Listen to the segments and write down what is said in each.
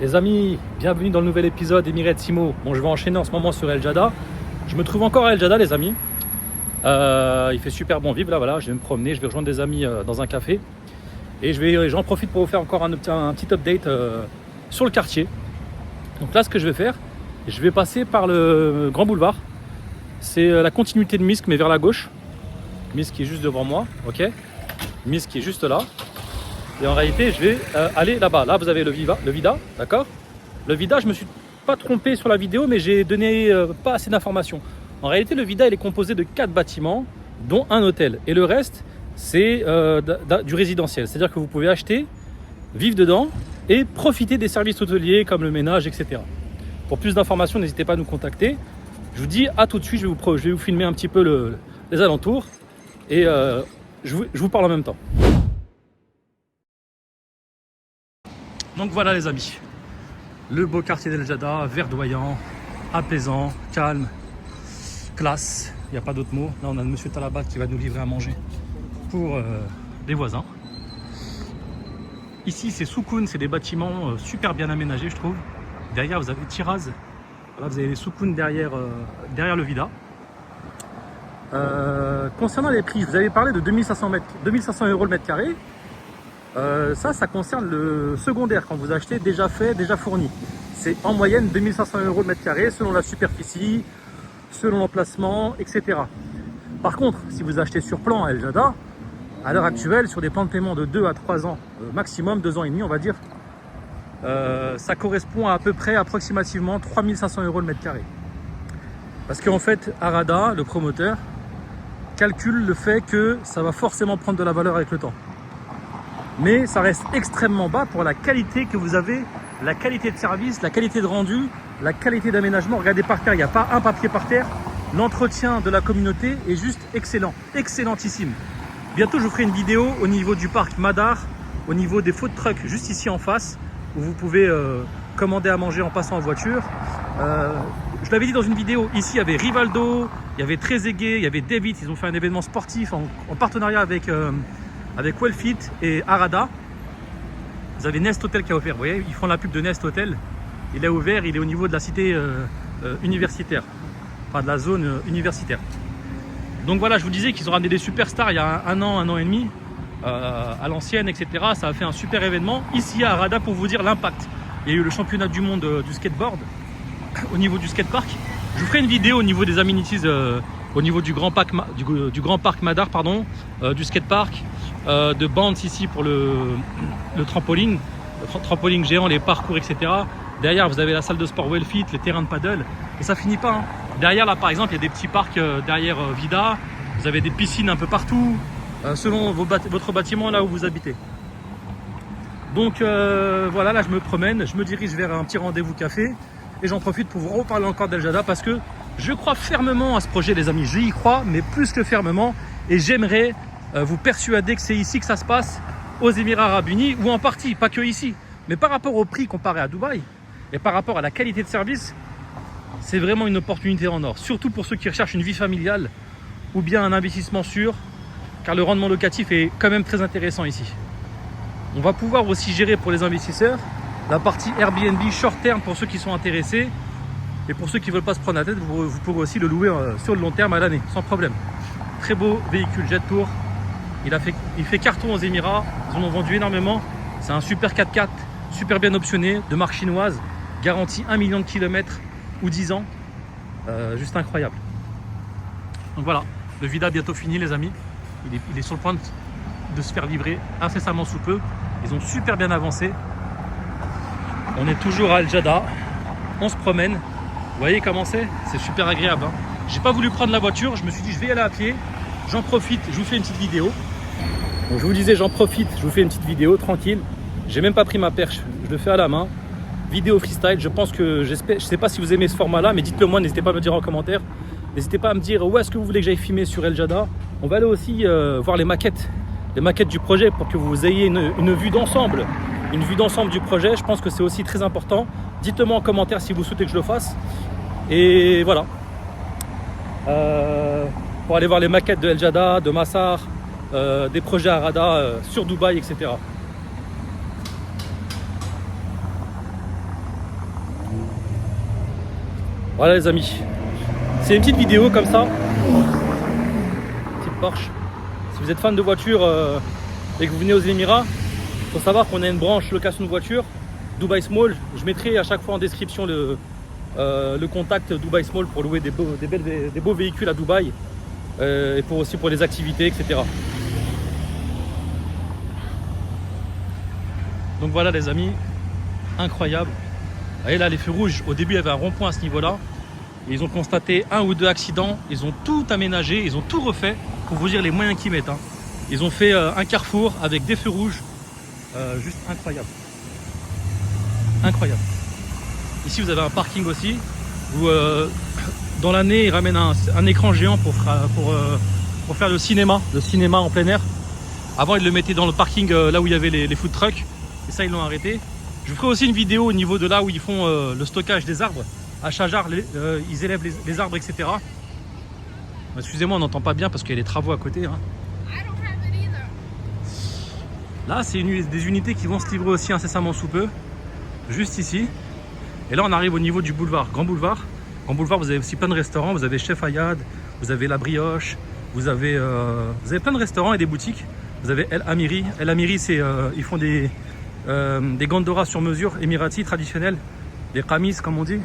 Les amis, bienvenue dans le nouvel épisode Emirates Simo. Bon, je vais enchaîner en ce moment sur El Jadda. Je me trouve encore à El Jadda, les amis. Il fait super bon vivre là, voilà. Je vais me promener, je vais rejoindre des amis dans un café. Et j'en profite pour vous faire encore un petit update sur le quartier. Donc là, ce que je vais faire, je vais passer par le Grand Boulevard. C'est la continuité de Misk, mais vers la gauche. Misk qui est juste devant moi, ok. Misk qui est juste là. Et en réalité, je vais aller là-bas. Là, vous avez le Vida, d'accord. Le Vida, je me suis pas trompé sur la vidéo, mais j'ai donné pas assez d'informations. En réalité, le Vida, il est composé de 4 bâtiments, dont un hôtel. Et le reste, c'est du résidentiel. C'est-à-dire que vous pouvez acheter, vivre dedans et profiter des services hôteliers comme le ménage, etc. Pour plus d'informations, n'hésitez pas à nous contacter. Je vous dis à tout de suite. Je vais vous filmer un petit peu les alentours et je vous parle en même temps. Donc voilà les amis, le beau quartier d'El Jadda, verdoyant, apaisant, calme, classe, il n'y a pas d'autre mot. Là on a le monsieur Talabat qui va nous livrer à manger pour les voisins. Ici c'est Soukoun, c'est des bâtiments super bien aménagés je trouve. Derrière vous avez Tiraz, là vous avez les Soukoun derrière le Vida. Concernant les prix, je vous avais parlé de 2500 € le mètre carré. Ça concerne le secondaire quand vous achetez déjà fait, déjà fourni. C'est en moyenne 2500 € le mètre carré selon la superficie, selon l'emplacement, etc. Par contre, si vous achetez sur plan à El Jadda, à l'heure actuelle, sur des plans de paiement de 2 à 3 ans, maximum 2 ans et demi, on va dire, ça correspond à peu près approximativement 3500 € le mètre carré. Parce qu'en fait, Arada, le promoteur, calcule le fait que ça va forcément prendre de la valeur avec le temps. Mais ça reste extrêmement bas pour la qualité que vous avez, la qualité de service, la qualité de rendu, la qualité d'aménagement. Regardez par terre, il n'y a pas un papier par terre. L'entretien de la communauté est juste excellent, excellentissime. Bientôt, je vous ferai une vidéo au niveau du parc Madar, au niveau des food trucks, juste ici en face, où vous pouvez commander à manger en passant en voiture. Je l'avais dit dans une vidéo, ici il y avait Rivaldo, il y avait Trezeguet, il y avait David, ils ont fait un événement sportif en partenariat avec Wellfit et Arada. Vous avez Nest Hotel qui a ouvert, vous voyez, ils font la pub de Nest Hotel. Il est ouvert, il est au niveau de la cité universitaire, enfin de la zone universitaire. Donc voilà, je vous disais qu'ils ont ramené des superstars il y a un an et demi, à l'ancienne, etc. Ça a fait un super événement. Ici à Arada, pour vous dire l'impact. Il y a eu le championnat du monde du skateboard au niveau du skatepark. Je vous ferai une vidéo au niveau des amenities, au niveau du grand parc Madar, pardon, du skatepark. De bounce ici pour le trampoline, trampoline géant, les parcours, etc. Derrière, vous avez la salle de sport Wellfit, les terrains de paddle. Et ça finit pas. Hein. Derrière, là, par exemple, il y a des petits parcs derrière Vida. Vous avez des piscines un peu partout, selon votre bâtiment, là où vous habitez. Donc, voilà, là, je me promène. Je me dirige vers un petit rendez-vous café. Et j'en profite pour vous reparler encore d'El Jadda parce que je crois fermement à ce projet, les amis. J'y crois, mais plus que fermement. Et j'aimerais vous persuader que c'est ici que ça se passe, aux Émirats Arabes Unis, ou en partie, pas que ici. Mais par rapport au prix comparé à Dubaï, et par rapport à la qualité de service, c'est vraiment une opportunité en or. Surtout pour ceux qui recherchent une vie familiale, ou bien un investissement sûr, car le rendement locatif est quand même très intéressant ici. On va pouvoir aussi gérer pour les investisseurs la partie Airbnb short terme pour ceux qui sont intéressés, et pour ceux qui ne veulent pas se prendre la tête, vous pourrez aussi le louer sur le long terme à l'année, sans problème. Très beau véhicule Jet Tour. Il fait carton aux Émirats, ils en ont vendu énormément. C'est un super 4x4, super bien optionné, de marque chinoise, garantie 1 million de kilomètres ou 10 ans. Juste incroyable. Donc voilà, le Vida bientôt fini les amis. Il est sur le point de se faire livrer incessamment sous peu. Ils ont super bien avancé. On est toujours à El Jadda, on se promène. Vous voyez comment c'est super agréable. Hein. J'ai pas voulu prendre la voiture, je me suis dit je vais y aller à pied. J'en profite, je vous fais une petite vidéo. Donc je vous disais, j'en profite, je vous fais une petite vidéo tranquille. J'ai même pas pris ma perche, je le fais à la main. Vidéo freestyle, je pense que je sais pas si vous aimez ce format-là, mais dites-le moi, n'hésitez pas à me dire en commentaire. N'hésitez pas à me dire où est-ce que vous voulez que j'aille filmer sur El Jadda. On va aller aussi voir les maquettes du projet pour que vous ayez une vue d'ensemble. Une vue d'ensemble du projet, je pense que c'est aussi très important. Dites-le moi en commentaire si vous souhaitez que je le fasse. Et voilà. Pour aller voir les maquettes de El Jadda, de Massar, des projets Arada sur Dubaï, etc. Voilà les amis, c'est une petite vidéo comme ça, petite Porsche. Si vous êtes fan de voiture et que vous venez aux Émirats, il faut savoir qu'on a une branche location de voiture, Dubai Small. Je mettrai à chaque fois en description le contact Dubai Small pour louer des beaux véhicules à Dubaï et aussi pour les activités, etc. Donc voilà les amis, incroyable. Vous voyez là les feux rouges, au début il y avait un rond-point à ce niveau-là. Ils ont constaté 1 ou 2 accidents, ils ont tout aménagé, ils ont tout refait pour vous dire les moyens qu'ils mettent. Hein. Ils ont fait un carrefour avec des feux rouges, juste incroyable. Incroyable. Ici vous avez un parking aussi, où dans l'année ils ramènent un écran géant pour faire le cinéma en plein air. Avant ils le mettaient dans le parking là où il y avait les food trucks, et ça ils l'ont arrêté. Je vous ferai aussi une vidéo au niveau de là où ils font le stockage des arbres. À Sharjah, ils élèvent les arbres, etc. Excusez-moi, on n'entend pas bien parce qu'il y a des travaux à côté. Hein. Là, c'est des unités qui vont se livrer aussi incessamment sous peu. Juste ici. Et là, on arrive au niveau du boulevard. Grand boulevard. Grand boulevard, vous avez aussi plein de restaurants. Vous avez Chef Ayad, vous avez La Brioche, vous avez plein de restaurants et des boutiques. Vous avez El Amiri. El Amiri, ils font des gandoras sur mesure, émiratis traditionnels. Des qamis, comme on dit.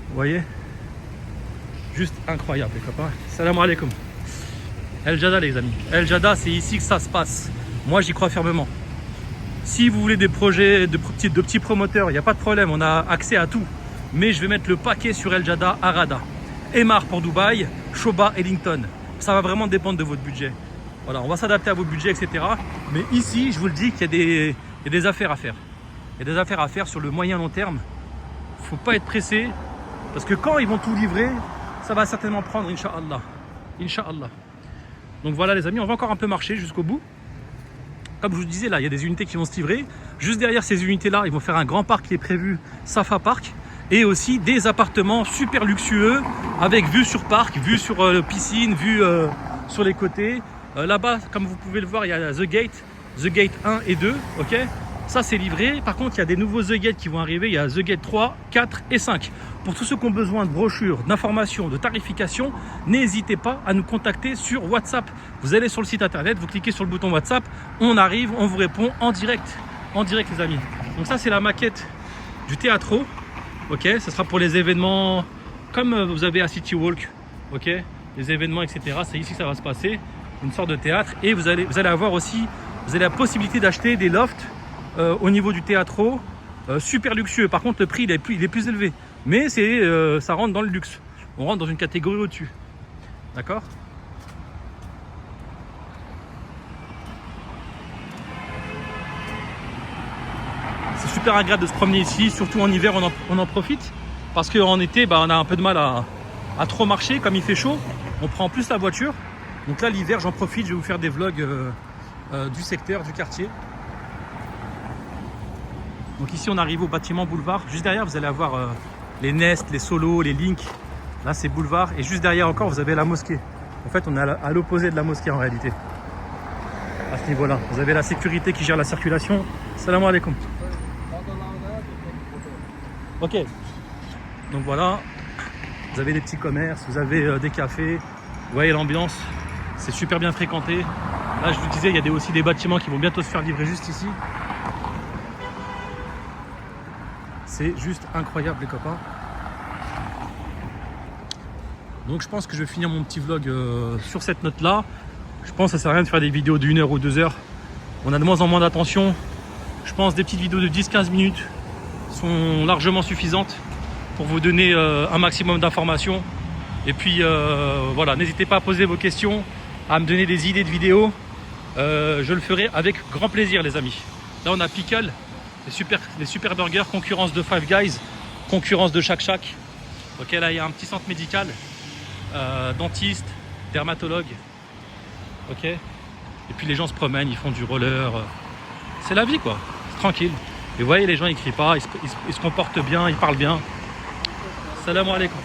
Vous voyez, juste incroyable les copains. Salam alaikum. El Jadda les amis. El Jadda, c'est ici que ça se passe. Moi j'y crois fermement. Si vous voulez des projets de petits promoteurs, il n'y a pas de problème, on a accès à tout. Mais je vais mettre le paquet sur El Jadda, Arada. Emar pour Dubaï, Shoba, Ellington. Ça va vraiment dépendre de votre budget. Voilà, on va s'adapter à vos budgets, etc. Mais ici, je vous le dis qu'il y a des affaires à faire. Il y a des affaires à faire sur le moyen long terme. Il ne faut pas être pressé. Parce que quand ils vont tout livrer, ça va certainement prendre, Inch'Allah. Inch'Allah. Donc voilà les amis, on va encore un peu marcher jusqu'au bout. Comme je vous disais, là, il y a des unités qui vont se livrer. Juste derrière ces unités-là, ils vont faire un grand parc qui est prévu, Safa Park. Et aussi des appartements super luxueux, avec vue sur parc, vue sur piscine, vue sur les côtés. Là-bas, comme vous pouvez le voir, il y a The Gate 1 et 2, ok. Ça c'est livré. Par contre il y a des nouveaux The Gate qui vont arriver. Il y a The Gate 3, 4 et 5. Pour tous ceux qui ont besoin de brochures, d'informations, de tarification, n'hésitez pas à nous contacter sur WhatsApp. Vous allez sur le site internet, vous cliquez sur le bouton WhatsApp, on arrive, on vous répond en direct les amis. Donc ça c'est la maquette du Teatro, ok. Ce sera pour les événements comme vous avez à City Walk, ok. Les événements etc. C'est ici que ça va se passer, une sorte de théâtre. Et vous allez avoir aussi, vous avez la possibilité d'acheter des lofts. Au niveau du Teatro, super luxueux. Par contre le prix il est plus élevé, mais ça rentre dans le luxe, on rentre dans une catégorie au dessus, d'accord. C'est super agréable de se promener ici, surtout en hiver on en profite, parce qu'en été on a un peu de mal à trop marcher. Comme il fait chaud, on prend plus la voiture. Donc là l'hiver j'en profite, je vais vous faire des vlogs du secteur, du quartier. Donc ici on arrive au bâtiment boulevard. Juste derrière vous allez avoir les Nest, les Solos, les Link. Là c'est boulevard. Et juste derrière encore vous avez la mosquée. En fait on est à l'opposé de la mosquée en réalité. À ce niveau là. Vous avez la sécurité qui gère la circulation. Salam alaikum. Ok. Donc voilà. Vous avez des petits commerces, vous avez des cafés. Vous voyez l'ambiance. C'est super bien fréquenté. Là je vous disais il y a aussi des bâtiments qui vont bientôt se faire livrer juste ici. C'est juste incroyable les copains. Donc je pense que je vais finir mon petit vlog sur cette note là. Je pense que ça sert à rien de faire des vidéos d'1 heure ou 2 heures. On a de moins en moins d'attention. Je pense que des petites vidéos de 10-15 minutes sont largement suffisantes pour vous donner un maximum d'informations. Et puis voilà, n'hésitez pas à poser vos questions, à me donner des idées de vidéos. Je le ferai avec grand plaisir les amis. Là on a Pickle. Les super burgers, concurrence de Five Guys, concurrence de Shake Shack. Ok, là il y a un petit centre médical, dentiste, dermatologue. Ok, et puis les gens se promènent, ils font du roller. C'est la vie quoi, c'est tranquille. Et vous voyez les gens ils crient pas, ils se comportent bien, ils parlent bien. Salam alaikum.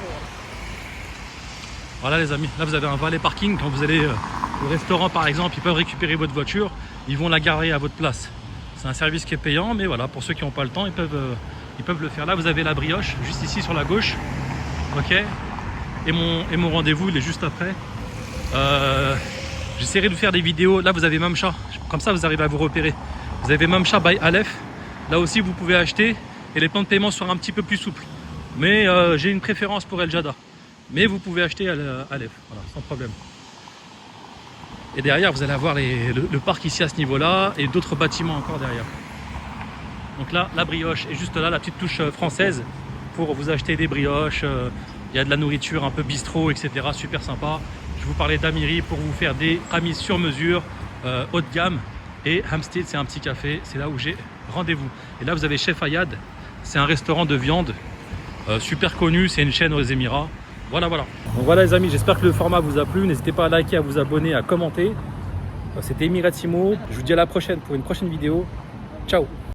Voilà les amis, là vous avez un valet parking. Quand vous allez au restaurant par exemple, ils peuvent récupérer votre voiture, ils vont la garer à votre place. C'est un service qui est payant, mais voilà, pour ceux qui n'ont pas le temps, ils peuvent le faire. Là, vous avez La Brioche, juste ici sur la gauche. Ok. Et mon rendez-vous, il est juste après. J'essaierai de faire des vidéos. Là, vous avez Mamcha. Comme ça, vous arrivez à vous repérer. Vous avez Mamcha by Aleph. Là aussi, vous pouvez acheter. Et les plans de paiement seront un petit peu plus souples. Mais j'ai une préférence pour El Jada. Mais vous pouvez acheter à Aleph. Voilà, sans problème. Et derrière, vous allez avoir le parc ici à ce niveau-là. Et d'autres bâtiments encore derrière. Donc là, la brioche. Et juste là, la petite touche française. Pour vous acheter des brioches. Il y a de la nourriture un peu bistrot, etc. Super sympa. Je vous parlais d'Amiri pour vous faire des amis sur mesure, haut de gamme. Et Hampstead, c'est un petit café. C'est là où j'ai rendez-vous. Et là, vous avez Chef Ayad. C'est un restaurant de viande super connu. C'est une chaîne aux Émirats. Voilà, voilà. Donc voilà les amis, j'espère que le format vous a plu. N'hésitez pas à liker, à vous abonner, à commenter. C'était Emiratimo. Je vous dis à la prochaine pour une prochaine vidéo. Ciao.